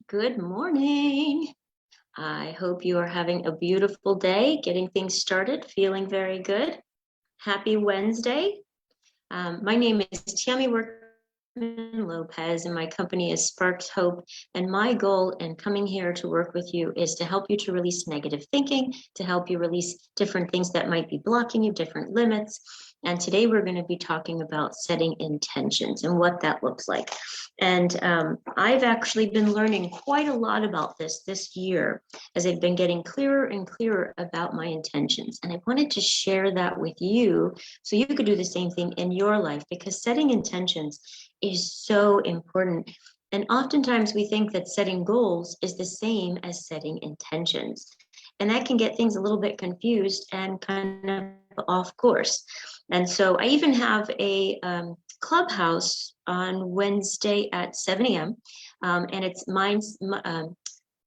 Good morning. I hope you are having a beautiful day, getting things started, feeling very good. Happy Wednesday. My name is Tammy Workman-Lopez, and my company is Sparks Hope. And my goal in coming here to work with you is to help you to release negative thinking, to help you release different things that might be blocking you, different limits. And today we're going to be talking about setting intentions and what that looks like. And I've actually been learning quite a lot about this year as I've been getting clearer and clearer about my intentions. And I wanted to share that with you so you could do the same thing in your life, because setting intentions is so important. And oftentimes we think that setting goals is the same as setting intentions. And that can get things a little bit confused and kind of off course. And so I even have a clubhouse on Wednesday at 7 a.m. And it's morning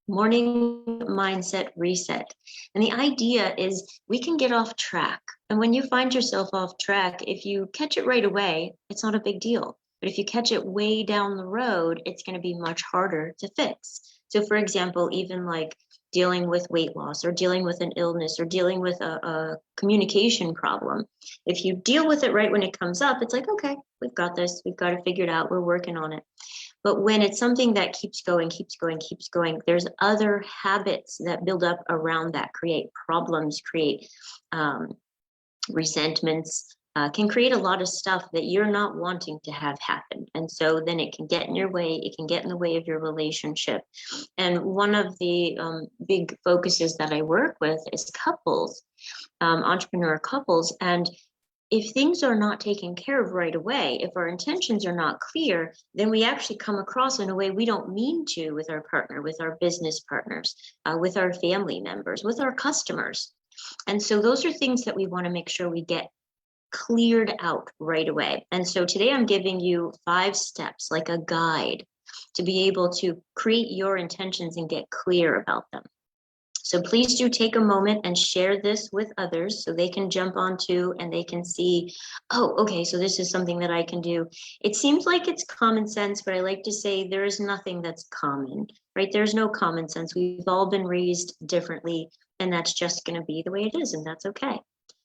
mindset reset. And the idea is we can get off track. And when you find yourself off track, if you catch it right away, it's not a big deal. But if you catch it way down the road, it's going to be much harder to fix. So for example, even like dealing with weight loss or dealing with an illness or dealing with a communication problem. If you deal with it right when it comes up, it's like, okay, we've got this. We've got it figured out. We're working on it. But when it's something that keeps going, there's other habits that build up around that, create problems, create resentments, can create a lot of stuff that you're not wanting to have happen. And so then it can get in your way. It can get in the way of your relationship. And one of the big focuses that I work with is couples, entrepreneur couples. And if things are not taken care of right away, if our intentions are not clear, then we actually come across in a way we don't mean to with our partner, with our business partners, with our family members, with our customers. And so those are things that we want to make sure we get cleared out right away. And so today I'm giving you 5 steps, like a guide, to be able to create your intentions and get clear about them. So please do take a moment and share this with others so they can jump onto and they can see, oh, okay, so this is something that I can do. It seems like it's common sense, but I like to say there is nothing that's common, right? There's no common sense. We've all been raised differently, and that's just going to be the way it is, and that's okay.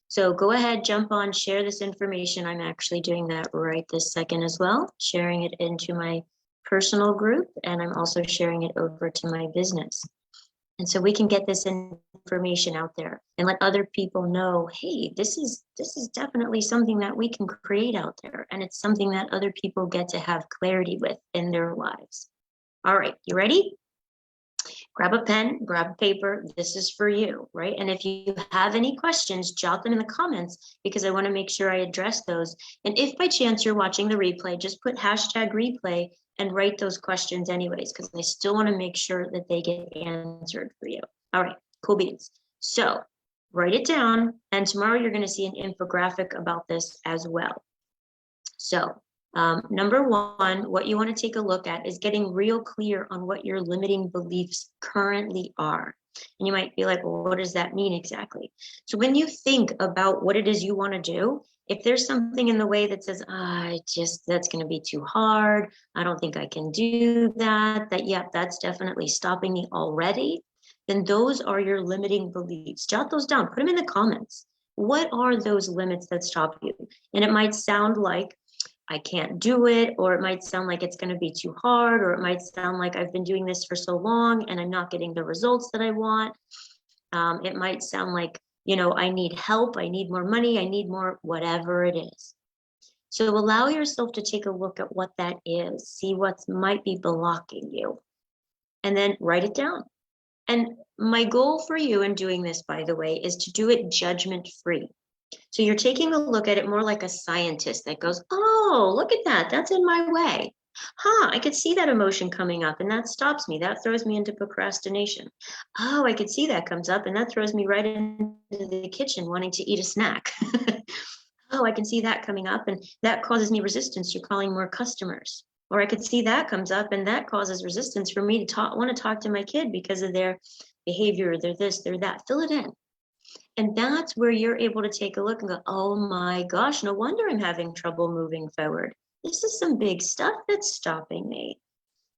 So go ahead, jump on, share this information. I'm actually doing that right this second as well, sharing it into my personal group, and I'm also sharing it over to my business. And so we can get this information out there and let other people know, hey, this is definitely something that we can create out there. And it's something that other people get to have clarity with in their lives. All right, you ready? Grab a pen, grab a paper. This is for you, right? And if you have any questions, jot them in the comments because I want to make sure I address those. And if by chance you're watching the replay, just put #replay and write those questions anyways, because I still want to make sure that they get answered for you. All right, cool beans. So write it down, and tomorrow you're going to see an infographic about this as well. So number 1, what you want to take a look at is getting real clear on what your limiting beliefs currently are. And you might be like, well, what does that mean exactly? So when you think about what it is you want to do, if there's something in the way that says, that's going to be too hard, I don't think I can do that, that's definitely stopping me already, then those are your limiting beliefs. Jot those down, put them in the comments. What are those limits that stop you? And it might sound like, I can't do it, or it might sound like it's going to be too hard, or it might sound like I've been doing this for so long and I'm not getting the results that I want. It might sound like, I need help, I need more money, I need more, whatever it is. So allow yourself to take a look at what that is, see what might be blocking you, and then write it down. And my goal for you in doing this, by the way, is to do it judgment-free. So you're taking a look at it more like a scientist that goes, oh, look at that, that's in my way. I could see that emotion coming up and that stops me. That throws me into procrastination. Oh, I could see that comes up and that throws me right into the kitchen wanting to eat a snack. Oh, I can see that coming up and that causes me resistance to calling more customers. Or I could see that comes up and that causes resistance for me to want to talk to my kid because of their behavior, their this, their that. Fill it in. And that's where you're able to take a look and go, oh my gosh, no wonder I'm having trouble moving forward. This is some big stuff that's stopping me.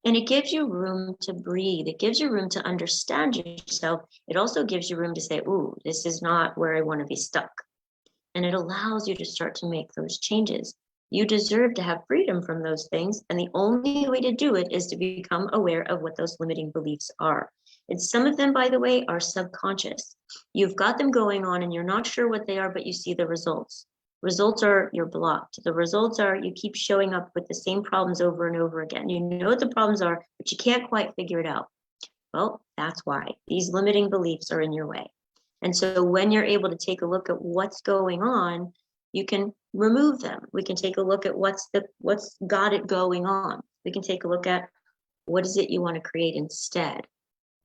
And it gives you room to breathe. It gives you room to understand yourself. It also gives you room to say, ooh, this is not where I want to be stuck. And it allows you to start to make those changes. You deserve to have freedom from those things. And the only way to do it is to become aware of what those limiting beliefs are. And some of them, by the way, are subconscious. You've got them going on and you're not sure what they are, but you see the results. Results are you're blocked. The results are you keep showing up with the same problems over and over again. You know what the problems are, but you can't quite figure it out. Well, that's why these limiting beliefs are in your way. And so when you're able to take a look at what's going on, you can remove them. We can take a look at what's got it going on. We can take a look at what is it you want to create instead.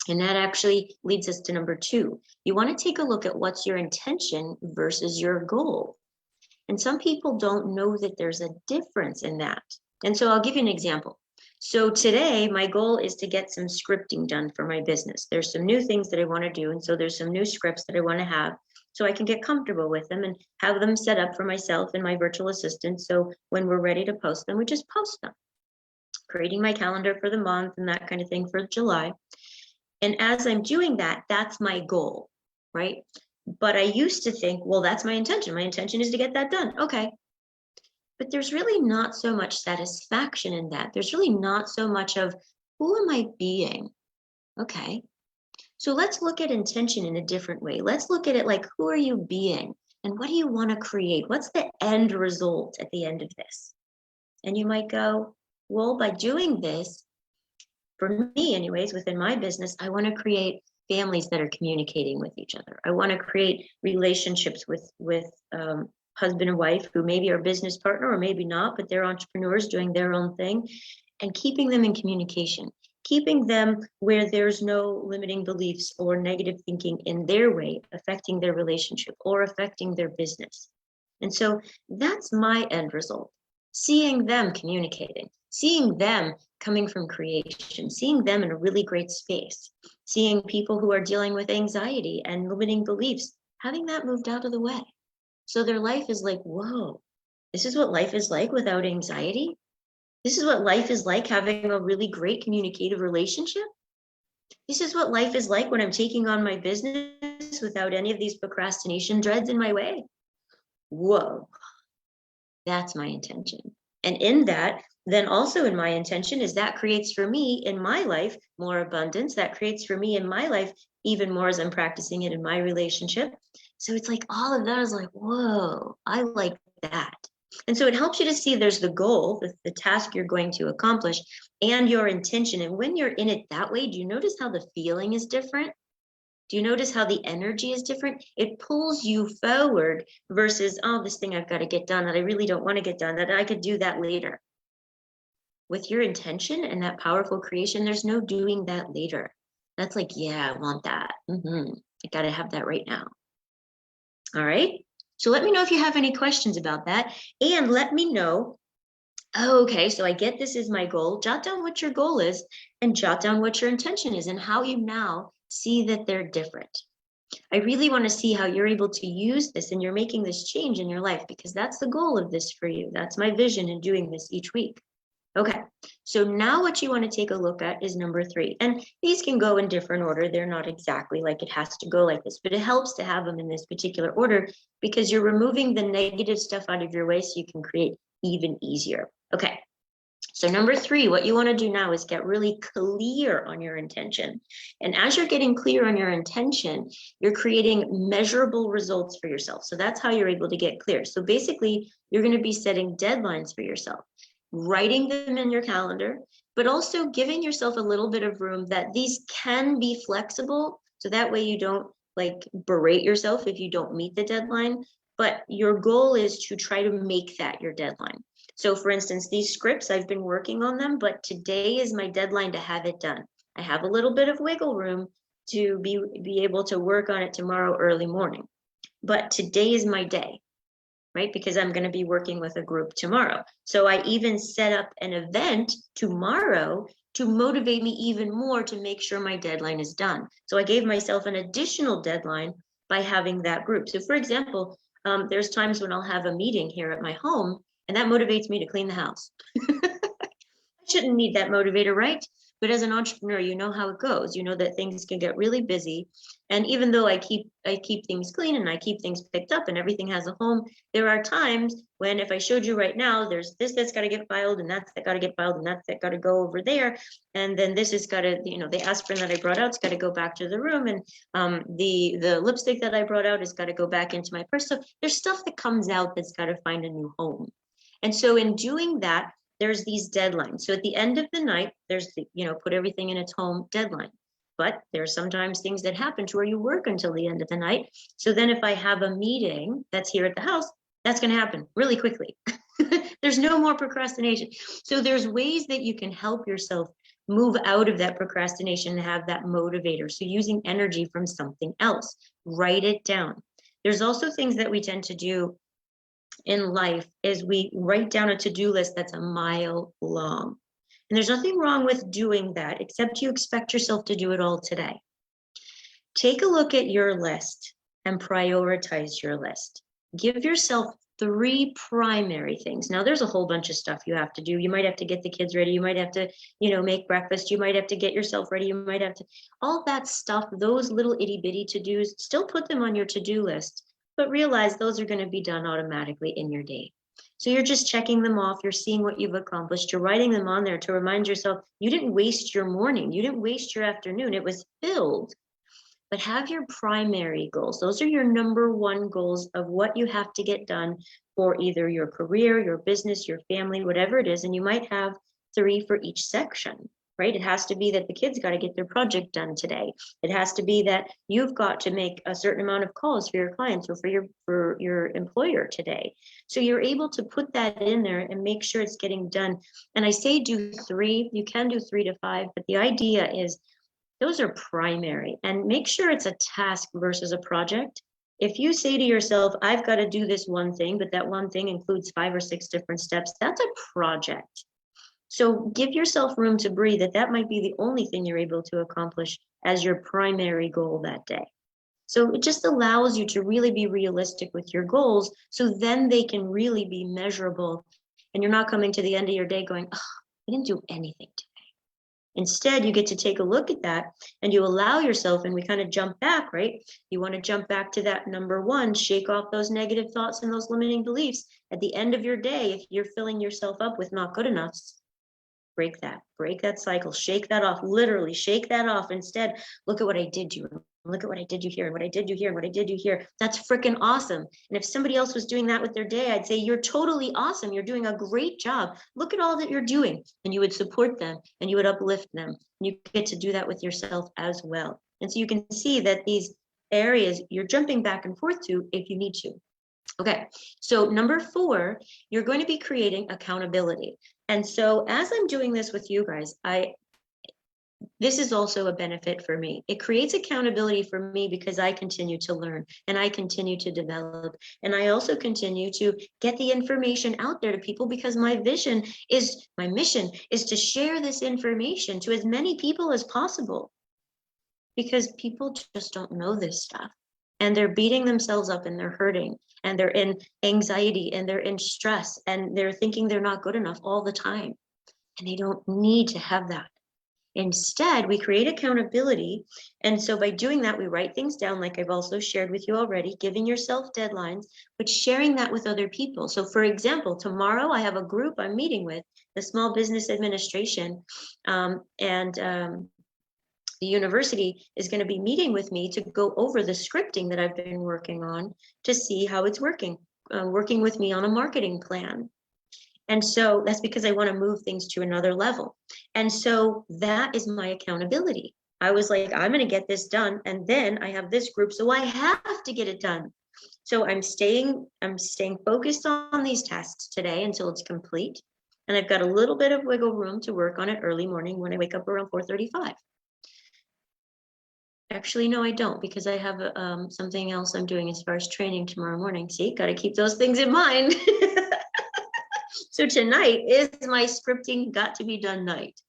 And that actually leads us to number 2. You want to take a look at what's your intention versus your goal. And some people don't know that there's a difference in that. And so I'll give you an example. So today, my goal is to get some scripting done for my business. There's some new things that I want to do. And so there's some new scripts that I want to have so I can get comfortable with them and have them set up for myself and my virtual assistant. So when we're ready to post them, we just post them. Creating my calendar for the month and that kind of thing for July. And as I'm doing that, that's my goal, right? But I used to think, well, that's my intention. My intention is to get that done. Okay. But there's really not so much satisfaction in that. There's really not so much of who am I being? Okay. So let's look at intention in a different way. Let's look at it like, who are you being? And what do you want to create? What's the end result at the end of this? And you might go, well, by doing this, for me anyways, within my business, I want to create families that are communicating with each other. I want to create relationships with husband and wife who maybe are business partner or maybe not, but they're entrepreneurs doing their own thing, and keeping them in communication, keeping them where there's no limiting beliefs or negative thinking in their way affecting their relationship or affecting their business. And so that's my end result. Seeing them communicating, seeing them coming from creation, seeing them in a really great space, seeing people who are dealing with anxiety and limiting beliefs, having that moved out of the way. So their life is like, whoa, this is what life is like without anxiety. This is what life is like having a really great communicative relationship. This is what life is like when I'm taking on my business without any of these procrastination dreads in my way. Whoa. That's my intention. And in that, then also in my intention is that creates for me in my life more abundance. That creates for me in my life even more as I'm practicing it in my relationship. So it's like all of that is like, whoa, I like that. And so it helps you to see there's the goal, the task you're going to accomplish, and your intention. And when you're in it that way, do you notice how the feeling is different? Do you notice how the energy is different? It pulls you forward versus, oh, this thing I've got to get done that I really don't want to get done, that I could do that later. With your intention and that powerful creation, there's no doing that later. That's like, yeah, I want that. I got to have that right now. All right. So let me know if you have any questions about that. And let me know, oh, okay, so I get this is my goal. Jot down what your goal is and jot down what your intention is and how you now see that they're different. I really want to see how you're able to use this and you're making this change in your life, because that's the goal of this for you. That's my vision in doing this each week. Okay, so now what you want to take a look at is number 3. And these can go in different order. They're not exactly like it has to go like this, but it helps to have them in this particular order because you're removing the negative stuff out of your way so you can create even easier. Okay. So number 3, what you want to do now is get really clear on your intention. And as you're getting clear on your intention, you're creating measurable results for yourself. So that's how you're able to get clear. So basically, you're going to be setting deadlines for yourself, writing them in your calendar, but also giving yourself a little bit of room that these can be flexible. So that way you don't like berate yourself if you don't meet the deadline. But your goal is to try to make that your deadline. So for instance, these scripts, I've been working on them, but today is my deadline to have it done. I have a little bit of wiggle room to be able to work on it tomorrow early morning. But today is my day, right? Because I'm going to be working with a group tomorrow. So I even set up an event tomorrow to motivate me even more to make sure my deadline is done. So I gave myself an additional deadline by having that group. So for example, there's times when I'll have a meeting here at my home, and that motivates me to clean the house. I shouldn't need that motivator, right? But as an entrepreneur, you know how it goes. You know that things can get really busy. And even though I keep things clean and I keep things picked up and everything has a home, there are times when if I showed you right now, there's this that's got to get filed and that's that got to get filed and that's that got to go over there. And then this has got to, the aspirin that I brought out's got to go back to the room. And the lipstick that I brought out has got to go back into my purse. So there's stuff that comes out that's got to find a new home. And so in doing that, there's these deadlines. So at the end of the night, there's the, put everything in its home deadline. But there's sometimes things that happen to where you work until the end of the night. So then if I have a meeting that's here at the house, that's going to happen really quickly. There's no more procrastination. So there's ways that you can help yourself move out of that procrastination and have that motivator. So using energy from something else, write it down. There's also things that we tend to do in life is we write down a to-do list that's a mile long. And there's nothing wrong with doing that, except you expect yourself to do it all today. Take a look at your list and prioritize your list. Give yourself 3 primary things. Now, there's a whole bunch of stuff you have to do. You might have to get the kids ready. You might have to, make breakfast. You might have to get yourself ready. You might have to, all that stuff, those little itty bitty to-dos, still put them on your to-do list, but realize those are going to be done automatically in your day. So you're just checking them off. You're seeing what you've accomplished. You're writing them on there to remind yourself you didn't waste your morning. You didn't waste your afternoon. It was filled. But have your primary goals. Those are your number 1 goals of what you have to get done for either your career, your business, your family, whatever it is. And you might have 3 for each section. Right? It has to be that the kids got to get their project done today. It has to be that you've got to make a certain amount of calls for your clients or for your employer today. So you're able to put that in there and make sure it's getting done. And I say do 3, you can do 3 to 5, but the idea is those are primary, and make sure it's a task versus a project. If you say to yourself, I've got to do this one thing, but that one thing includes 5 or 6 different steps, that's a project. So give yourself room to breathe that might be the only thing you're able to accomplish as your primary goal that day. So it just allows you to really be realistic with your goals, so then they can really be measurable and you're not coming to the end of your day going, oh, I didn't do anything today. Instead, you get to take a look at that and you allow yourself, and we kind of jump back, right? You want to jump back to that number 1, shake off those negative thoughts and those limiting beliefs. At the end of your day, if you're filling yourself up with not good enoughs, break that cycle, shake that off, literally shake that off. Instead, look at what I did you, look at what I did you here, and what I did you here, and what I did you here. That's freaking awesome. And if somebody else was doing that with their day, I'd say, you're totally awesome. You're doing a great job. Look at all that you're doing. And you would support them and you would uplift them. And you get to do that with yourself as well. And so you can see that these areas you're jumping back and forth to if you need to. Okay, so number 4, you're going to be creating accountability. And so as I'm doing this with you guys, this is also a benefit for me. It creates accountability for me because I continue to learn and I continue to develop. And I also continue to get the information out there to people because my mission is to share this information to as many people as possible. Because people just don't know this stuff. And they're beating themselves up and they're hurting and they're in anxiety and they're in stress and they're thinking they're not good enough all the time. And they don't need to have that. Instead, we create accountability. And so by doing that, we write things down like I've also shared with you already, giving yourself deadlines, but sharing that with other people. So for example, tomorrow I have a group I'm meeting with, the Small Business Administration, the university is going to be meeting with me to go over the scripting that I've been working on to see how it's working with me on a marketing plan. And so that's because I want to move things to another level. And so that is my accountability. I was like, I'm going to get this done. And then I have this group, so I have to get it done. So I'm staying focused on these tasks today until it's complete. And I've got a little bit of wiggle room to work on it early morning when I wake up around 4:35. Actually, no, I don't, because I have something else I'm doing as far as training tomorrow morning. See, got to keep those things in mind. So tonight is my scripting got to be done night.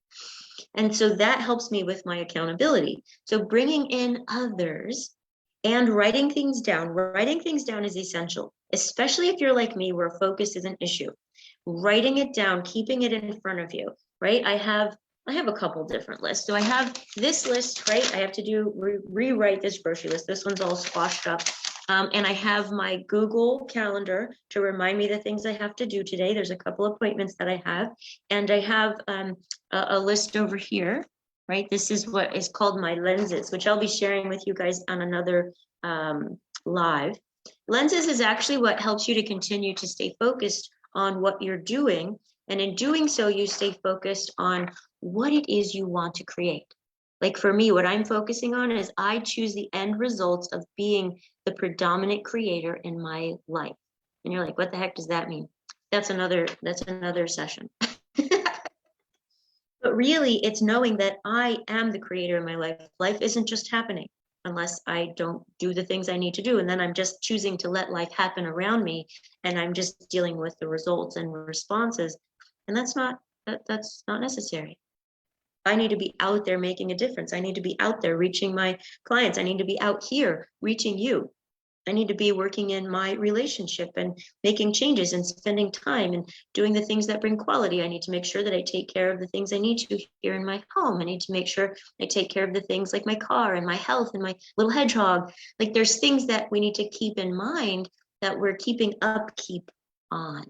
And so that helps me with my accountability. So bringing in others and writing things down. Writing things down is essential, especially if you're like me where focus is an issue. Writing it down, keeping it in front of you. right? I have a couple different lists. So I have this list, right? I have to do rewrite this grocery list. This one's all squashed up. And I have my Google Calendar to remind me the things I have to do today. There's a couple appointments that I have, and I have a list over here, right? This is what is called my lenses, which I'll be sharing with you guys on another live. Lenses is actually what helps you to continue to stay focused on what you're doing. And in doing so, you stay focused on what it is you want to create. Like for me, what I'm focusing on is I choose the end results of being the predominant creator in my life. And you're like, what the heck does that mean? That's another session. But really, it's knowing that I am the creator in my life. Life isn't just happening unless I don't do the things I need to do. And then I'm just choosing to let life happen around me. And I'm just dealing with the results and responses. And that's not necessary. I need to be out there making a difference. I need to be out there reaching my clients. I need to be out here reaching you. I need to be working in my relationship and making changes and spending time and doing the things that bring quality. I need to make sure that I take care of the things I need to here in my home. I need to make sure I take care of the things like my car and my health and my little hedgehog. Like there's things that we need to keep in mind that we're keeping upkeep on.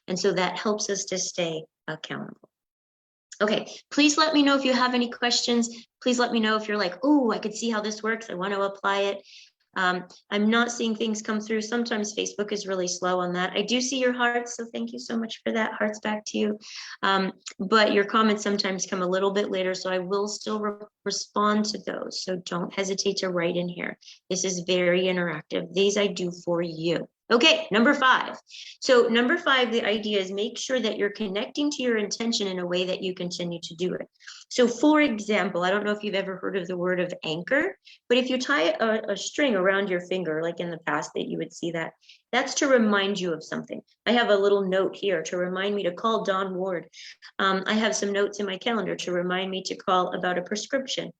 And so that helps us to stay accountable. Okay, please let me know if you have any questions. Please let me know if you're like, oh, I could see how this works. I want to apply it. I'm not seeing things come through. Sometimes Facebook is really slow on that. I do see your hearts, so thank you so much for that. Hearts back to you. But your comments sometimes come a little bit later, so I will still respond to those. So don't hesitate to write in here. This is very interactive. These I do for you. Okay, number 5. So number 5, the idea is make sure that you're connecting to your intention in a way that you continue to do it. So for example, I don't know if you've ever heard of the word of anchor, but if you tie a string around your finger, like in the past that you would see that, that's to remind you of something. I have a little note here to remind me to call Don Ward. I have some notes in my calendar to remind me to call about a prescription.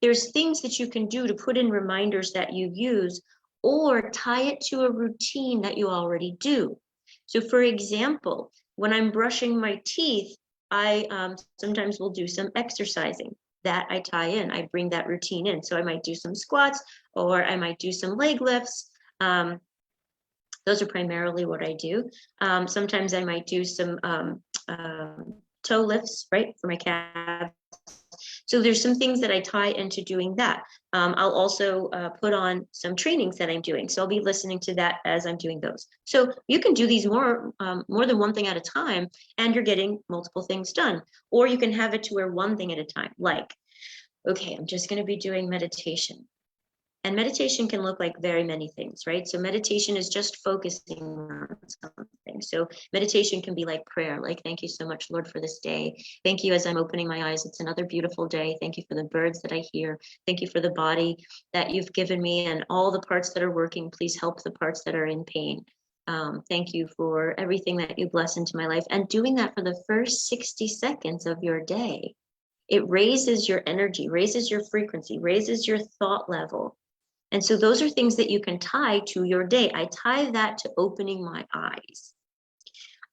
There's things that you can do to put in reminders that you use or tie it to a routine that you already do. So for example, when I'm brushing my teeth, I sometimes will do some exercising that I tie in. I bring that routine in. So I might do some squats or I might do some leg lifts. Those are primarily what I do. Sometimes I might do some toe lifts, right, for my calves. So there's some things that I tie into doing that. I'll also put on some trainings that I'm doing. So I'll be listening to that as I'm doing those. So you can do these more than one thing at a time, and you're getting multiple things done. Or you can have it to where one thing at a time, like, okay, I'm just going to be doing meditation. And meditation can look like very many things, right? So meditation is just focusing on something. So meditation can be like prayer, like, thank you so much, Lord, for this day. Thank you as I'm opening my eyes. It's another beautiful day. Thank you for the birds that I hear. Thank you for the body that you've given me and all the parts that are working. Please help the parts that are in pain. Thank you for everything that you bless into my life. And doing that for the first 60 seconds of your day, it raises your energy, raises your frequency, raises your thought level. And so those are things that you can tie to your day. I tie that to opening my eyes.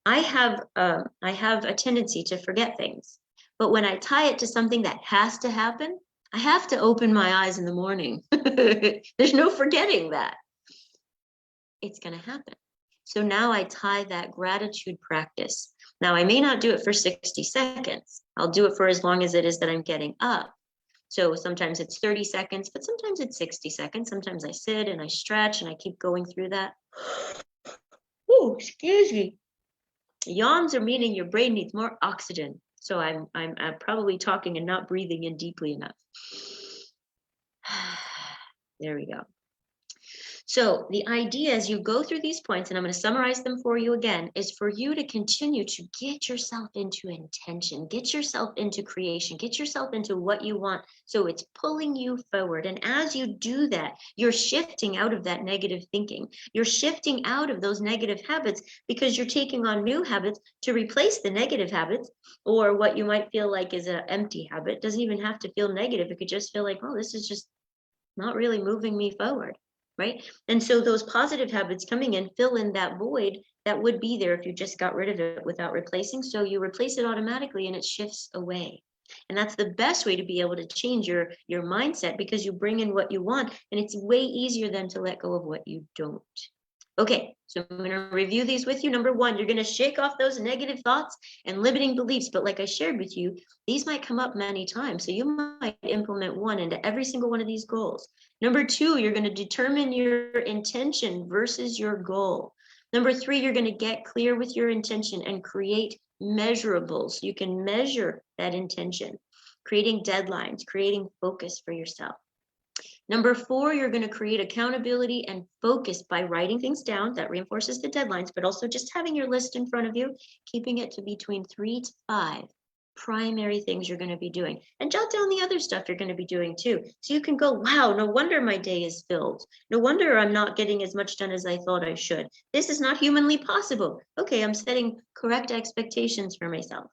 I have a tendency to forget things, but when I tie it to something that has to happen, I have to open my eyes in the morning. There's no forgetting that. It's going to happen. So now I tie that gratitude practice. Now I may not do it for 60 seconds. I'll do it for as long as it is that I'm getting up. So sometimes it's 30 seconds, but sometimes it's 60 seconds. Sometimes I sit and I stretch and I keep going through that. Oh, excuse me. Yawns are meaning your brain needs more oxygen. So I'm probably talking and not breathing in deeply enough. There we go. So the idea as you go through these points, and I'm going to summarize them for you again, is for you to continue to get yourself into intention, get yourself into creation, get yourself into what you want. So it's pulling you forward. And as you do that, you're shifting out of that negative thinking. You're shifting out of those negative habits because you're taking on new habits to replace the negative habits, or what you might feel like is an empty habit. It doesn't even have to feel negative. It could just feel like, oh, this is just not really moving me forward. right? And so those positive habits coming in fill in that void that would be there if you just got rid of it without replacing. So you replace it automatically and it shifts away. And that's the best way to be able to change your mindset, because you bring in what you want, and it's way easier than to let go of what you don't. Okay, so I'm going to review these with you. Number one, you're going to shake off those negative thoughts and limiting beliefs. But like I shared with you, these might come up many times. So you might implement one into every single one of these goals. Number two, you're going to determine your intention versus your goal. Number three, you're going to get clear with your intention and create measurables. You can measure that intention, creating deadlines, creating focus for yourself. Number four, you're going to create accountability and focus by writing things down. That reinforces the deadlines, but also just having your list in front of you, keeping it to between 3 to 5 primary things you're going to be doing, and jot down the other stuff you're going to be doing too. So you can go, wow, no wonder my day is filled. No wonder I'm not getting as much done as I thought I should. This is not humanly possible. Okay, I'm setting correct expectations for myself.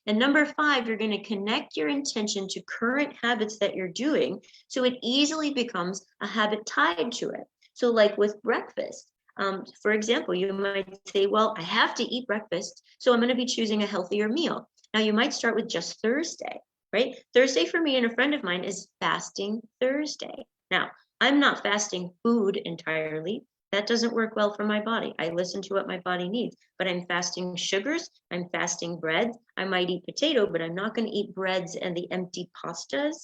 And number five, you're going to connect your intention to current habits that you're doing, so it easily becomes a habit tied to it. So like with breakfast, for example, you might say, well, I have to eat breakfast, so I'm going to be choosing a healthier meal. Now you might start with just Thursday, right? Thursday for me and a friend of mine is fasting Thursday. Now, I'm not fasting food entirely. That doesn't work well for my body. I listen to what my body needs, but I'm fasting sugars, I'm fasting bread. I might eat potato, but I'm not going to eat breads and the empty pastas.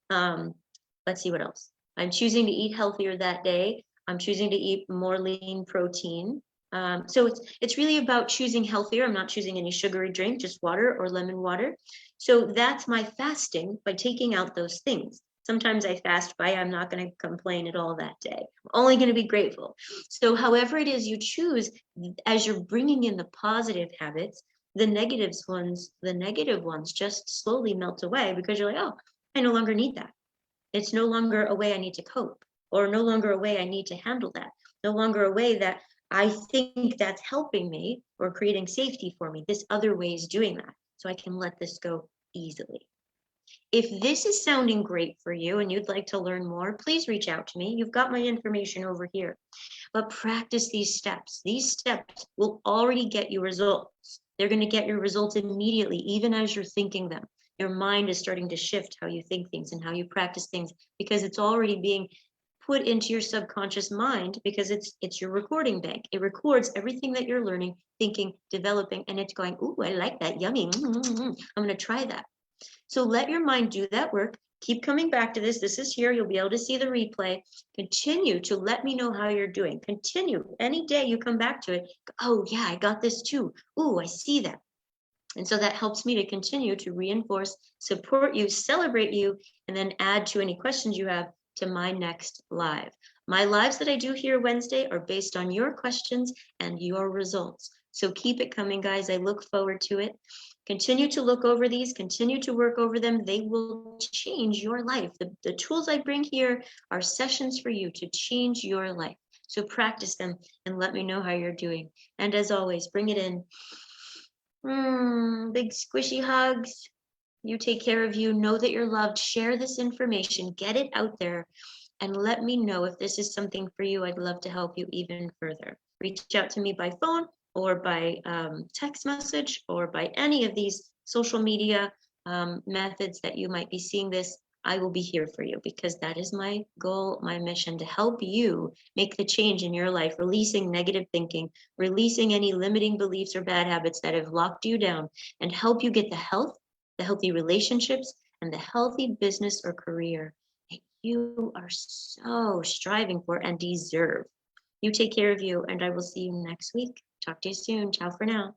Let's see what else. I'm choosing to eat healthier that day. I'm choosing to eat more lean protein. So it's really about choosing healthier. I'm not choosing any sugary drink, just water or lemon water. So that's my fasting, by taking out those things. Sometimes I fast by, I'm not going to complain at all that day. I'm only going to be grateful. So however it is you choose, as you're bringing in the positive habits, the negative ones just slowly melt away, because you're like, oh, I no longer need that. It's no longer a way I need to cope, or no longer a way I need to handle that. No longer a way that I think that's helping me or creating safety for me. This other way is doing that. So I can let this go easily. If this is sounding great for you and you'd like to learn more, please reach out to me. You've got my information over here. But practice these steps. These steps will already get you results. They're going to get your results immediately, even as you're thinking them. Your mind is starting to shift how you think things and how you practice things, because it's already being put into your subconscious mind, because it's your recording bank. It records everything that you're learning, thinking, developing, and it's going, ooh, I like that, yummy. I'm going to try that. So let your mind do that work. Keep coming back to this. This is here. You'll be able to see the replay. Continue to let me know how you're doing. Continue. Any day you come back to it, oh yeah, I got this too. Ooh, I see that. And so that helps me to continue to reinforce, support you, celebrate you, and then add to any questions you have to my next live. My lives that I do here Wednesday are based on your questions and your results. So keep it coming, guys. I look forward to it. Continue to look over these, continue to work over them. They will change your life. The tools I bring here are sessions for you to change your life. So practice them and let me know how you're doing. And as always, bring it in. Big squishy hugs. You take care of you. Know that you're loved. Share this information. Get it out there. And let me know if this is something for you. I'd love to help you even further. Reach out to me by phone or by text message or by any of these social media methods that you might be seeing this. I will be here for you, because that is my goal, my mission, to help you make the change in your life, releasing negative thinking, releasing any limiting beliefs or bad habits that have locked you down, and help you get the health, the healthy relationships, and the healthy business or career that you are so striving for and deserve. You take care of you, and I will see you next week. Talk to you soon. Ciao for now.